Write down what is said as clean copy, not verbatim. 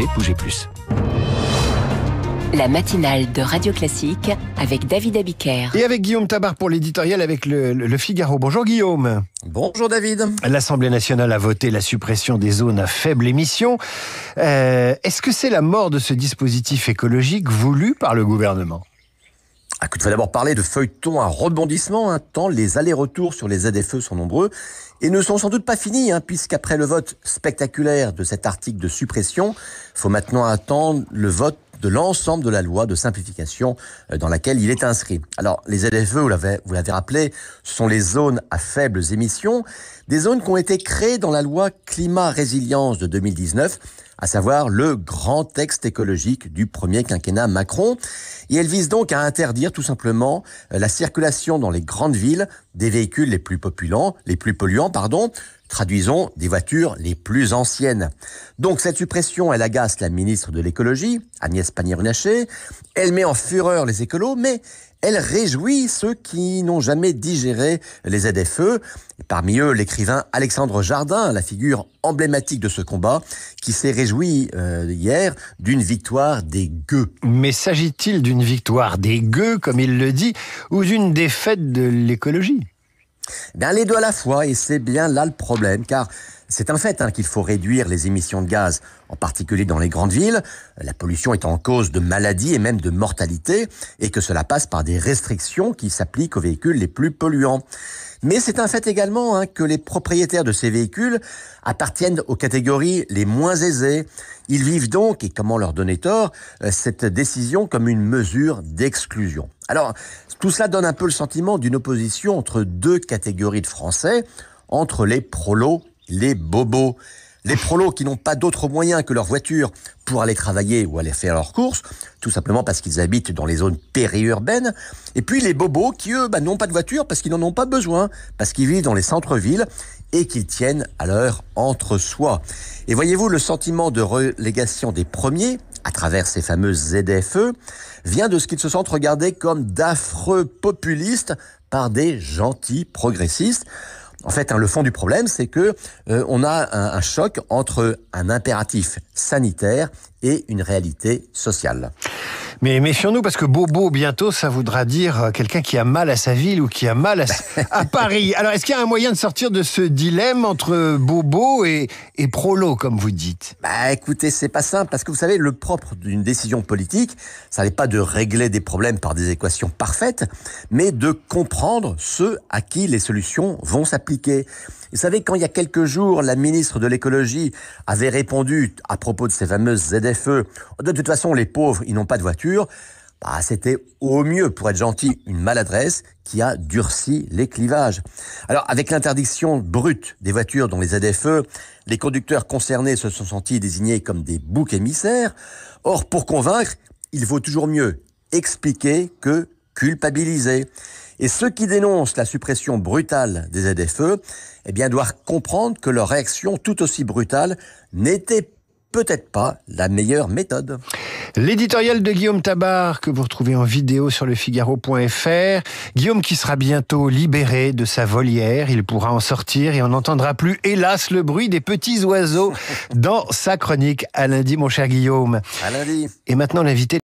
santé, bougez plus. La matinale de Radio Classique avec David Abiker. Et avec Guillaume Tabar pour l'éditorial avec le Figaro. Bonjour Guillaume. Bonjour David. L'Assemblée nationale a voté la suppression des zones à faible émission. Est-ce que c'est la mort de ce dispositif écologique voulu par le gouvernement ? Il faut d'abord parler de feuilleton à rebondissement, tant les allers-retours sur les ZFE sont nombreux et ne sont sans doute pas finis, puisqu'après le vote spectaculaire de cet article de suppression, il faut maintenant attendre le vote de l'ensemble de la loi de simplification dans laquelle il est inscrit. Alors, les ZFE, vous l'avez rappelé, sont les zones à faibles émissions, des zones qui ont été créées dans la loi Climat-Résilience de 2019, à savoir le grand texte écologique du premier quinquennat Macron. Et elle vise donc à interdire tout simplement la circulation dans les grandes villes des véhicules les plus polluants, traduisons, des voitures les plus anciennes. Donc cette suppression, elle agace la ministre de l'écologie, Agnès Pannier-Runacher, elle met en fureur les écolos, mais elle réjouit ceux qui n'ont jamais digéré les ZFE. Et parmi eux, l'écrivain Alexandre Jardin, la figure emblématique de ce combat, qui s'est réjoui hier d'une victoire des gueux. Mais s'agit-il d'une victoire des gueux, comme il le dit, ou d'une défaite de l'écologie ? Les deux à la fois, et c'est bien là le problème, car c'est un fait qu'il faut réduire les émissions de gaz, en particulier dans les grandes villes, la pollution étant en cause de maladies et même de mortalité, et que cela passe par des restrictions qui s'appliquent aux véhicules les plus polluants. Mais c'est un fait également que les propriétaires de ces véhicules appartiennent aux catégories les moins aisées. Ils vivent donc, et comment leur donner tort, cette décision comme une mesure d'exclusion. Alors, tout cela donne un peu le sentiment d'une opposition entre deux catégories de Français, entre les prolos et les bobos. Les prolos qui n'ont pas d'autre moyen que leur voiture pour aller travailler ou aller faire leurs courses, tout simplement parce qu'ils habitent dans les zones périurbaines. Et puis les bobos qui, eux, n'ont pas de voiture parce qu'ils n'en ont pas besoin, parce qu'ils vivent dans les centres-villes et qu'ils tiennent à leur entre-soi. Et voyez-vous, le sentiment de relégation des premiers, à travers ces fameuses ZFE, vient de ce qu'ils se sentent regardés comme d'affreux populistes par des gentils progressistes. En fait, le fond du problème, c'est que on a un choc entre un impératif sanitaire et une réalité sociale. Mais méfions-nous, parce que bobo, bientôt, ça voudra dire quelqu'un qui a mal à sa ville ou qui a mal à Paris. Alors, est-ce qu'il y a un moyen de sortir de ce dilemme entre bobo et prolo, comme vous dites ? Écoutez, c'est pas simple, parce que vous savez, le propre d'une décision politique, ça n'est pas de régler des problèmes par des équations parfaites, mais de comprendre ceux à qui les solutions vont s'appliquer. Vous savez, quand il y a quelques jours, la ministre de l'écologie avait répondu à propos de ces fameuses ZFE, de toute façon, les pauvres, ils n'ont pas de voiture, c'était au mieux, pour être gentil, une maladresse qui a durci les clivages. Alors, avec l'interdiction brute des voitures dans les ZFE, les conducteurs concernés se sont sentis désignés comme des boucs émissaires. Or, pour convaincre, il vaut toujours mieux expliquer que culpabiliser. Et ceux qui dénoncent la suppression brutale des ZFE, doivent comprendre que leur réaction tout aussi brutale n'était peut-être pas la meilleure méthode. L'éditorial de Guillaume Tabar, que vous retrouvez en vidéo sur lefigaro.fr. Guillaume qui sera bientôt libéré de sa volière. Il pourra en sortir et on n'entendra plus, hélas, le bruit des petits oiseaux dans sa chronique. À lundi, mon cher Guillaume. À lundi. Et maintenant, l'invité